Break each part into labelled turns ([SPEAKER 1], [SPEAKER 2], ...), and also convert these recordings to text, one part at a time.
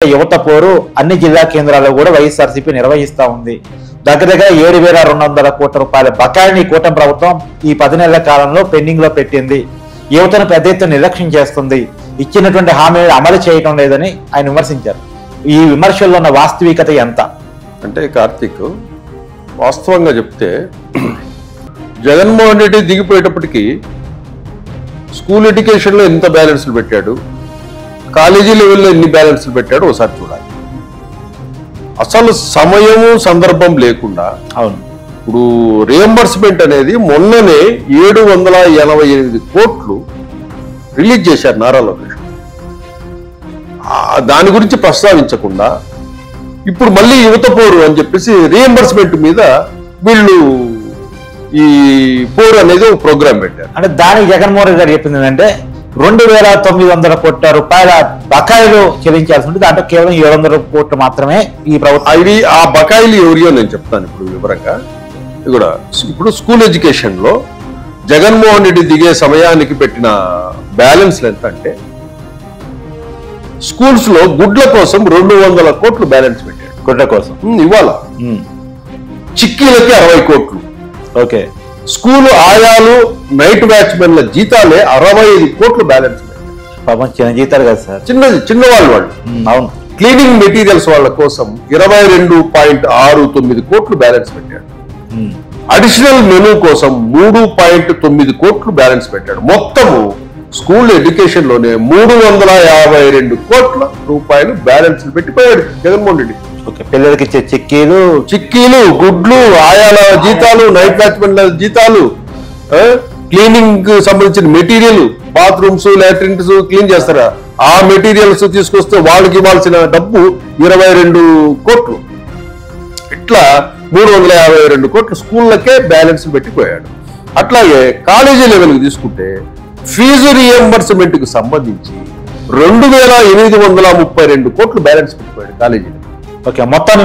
[SPEAKER 1] యువత పోరు అన్ని జిల్లా కేంద్రాల్లో కూడా వైఎస్ఆర్సీపీ నిర్వహిస్తూ ఉంది. దగ్గర 7,200 కోట్ల రూపాయల బకాయిని కూటమి ప్రభుత్వం ఈ 10 నెలల కాలంలో పెండింగ్ లో పెట్టింది. యువతను పెద్ద ఎత్తున నిర్లక్ష్యం చేస్తుంది, ఇచ్చినటువంటి హామీలు అమలు చేయడం లేదని ఆయన విమర్శించారు. ఈ విమర్శల్లో ఉన్న వాస్తవికత ఎంత
[SPEAKER 2] అంటే, కార్తీక్, వాస్తవంగా చెప్తే జగన్మోహన్ రెడ్డి దిగిపోయేటప్పటికి స్కూల్ ఎడ్యుకేషన్లో ఎంత బ్యాలెన్స్లు పెట్టాడు, కాలేజీ లెవెల్లో ఎన్ని బ్యాలెన్స్లు పెట్టాడు ఒకసారి చూడాలి. అసలు సమయము సందర్భం లేకుండా
[SPEAKER 1] అవును,
[SPEAKER 2] ఇప్పుడు రియంబర్స్మెంట్ అనేది మొన్ననే 788 కోట్లు రిలీజ్ చేశారు నారా లోకేష్. దాని గురించి ప్రస్తావించకుండా ఇప్పుడు మళ్ళీ యువత పోరు అని చెప్పేసి రియంబర్స్మెంట్ మీద వీళ్ళు ఈ పోరు అనేది ఒక ప్రోగ్రామ్ పెట్టారు.
[SPEAKER 1] అంటే దానికి జగన్మోహన్ రెడ్డి గారు చెప్పింది ఏంటంటే 2,900 కోట్ల రూపాయల బకాయిలు చెల్లించాల్సి ఉంటుంది, దాంట్లో కేవలం 700 కోట్లు మాత్రమే ఈ ప్రభుత్వం.
[SPEAKER 2] అవి ఆ బకాయిలు ఎవరియో నేను చెప్తాను ఇప్పుడు వివరంగా. ఇది కూడా ఇప్పుడు స్కూల్ ఎడ్యుకేషన్ లో జగన్మోహన్ రెడ్డి దిగే సమయానికి పెట్టిన బ్యాలెన్స్ ఎంత అంటే, స్కూల్స్ లో గుడ్ల కోసం 200 కోట్లు బ్యాలెన్స్ పెట్టాడు.
[SPEAKER 1] గుడ్ల కోసం
[SPEAKER 2] ఇవాళ చిక్కీలకి 60 కోట్లు.
[SPEAKER 1] ఓకే,
[SPEAKER 2] స్కూల్ ఆయాలు నైట్ వాచ్మెన్ల జీతాలే 65 కోట్లు బ్యాలెన్స్ పెట్టారు.
[SPEAKER 1] పాపం చిన్న జీతాలు కదా సార్,
[SPEAKER 2] చిన్నవాళ్ళు వాళ్ళు.
[SPEAKER 1] అవును,
[SPEAKER 2] క్లీనింగ్ మెటీరియల్స్ వాళ్ళ కోసం 22.69 కోట్లు బ్యాలెన్స్ పెట్టాడు. అడిషనల్ మెనూ కోసం 3.9 కోట్లు బ్యాలెన్స్ పెట్టాడు. మొత్తము స్కూల్ ఎడ్యుకేషన్ లోనే 352 కోట్ల రూపాయలు బ్యాలెన్స్ పెట్టిపోయాడు జగన్మోహన్ రెడ్డి.
[SPEAKER 1] పిల్లలకి ఇచ్చే చిక్కీలు,
[SPEAKER 2] గుడ్లు, ఆయాల జీతాలు, నైట్ వాచ్మెన్ల జీతాలు, క్లీనింగ్ సంబంధించిన మెటీరియల్, బాత్రూమ్స్, లాట్రిన్స్ క్లీన్ చేస్తారా, ఆ మెటీరియల్స్ తీసుకొస్తే వాళ్ళకి ఇవ్వాల్సిన డబ్బు 22 కోట్లు. ఇట్లా 352 కోట్లు స్కూళ్ళకే బ్యాలెన్స్ పెట్టిపోయాడు. అట్లాగే కాలేజీ లెవెల్కి తీసుకుంటే ఫీజు రియంబర్స్మెంట్ కు సంబంధించి 2,832 కోట్లు బ్యాలెన్స్ పెట్టిపోయాడు కాలేజీ.
[SPEAKER 1] ఓకే, మొత్తం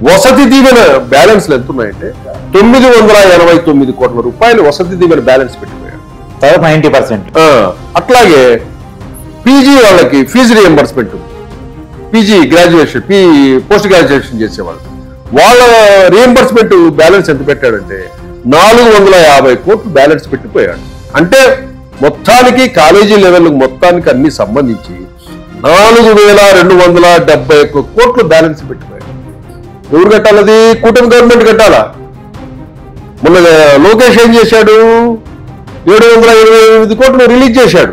[SPEAKER 2] వసతి దీవెన బ్యాలెన్స్లు ఎంత ఉన్నాయంటే 989 కోట్ల రూపాయలు వసతి దీవెన బ్యాలెన్స్ పెట్టిపోయాడు,
[SPEAKER 1] 90%.
[SPEAKER 2] అట్లాగే పీజీ వాళ్ళకి fees reimbursement, PG graduation, post graduation చేసేవాళ్ళు వాళ్ళ రియంబర్స్మెంట్ బ్యాలెన్స్ ఎంత పెట్టాడంటే 450 కోట్లు బ్యాలెన్స్ పెట్టిపోయాడు. అంటే మొత్తానికి కాలేజీ లెవెల్ మొత్తానికి అన్ని సంబంధించి 4,271 కోట్లు బ్యాలెన్స్ పెట్టిపోయాడు. ఎవరు కట్టాలది? కూటమి గవర్నమెంట్ కట్టాలా? మొన్న లోకేష్ ఏం చేశాడు? 728 కోట్లు రిలీజ్ చేశాడు.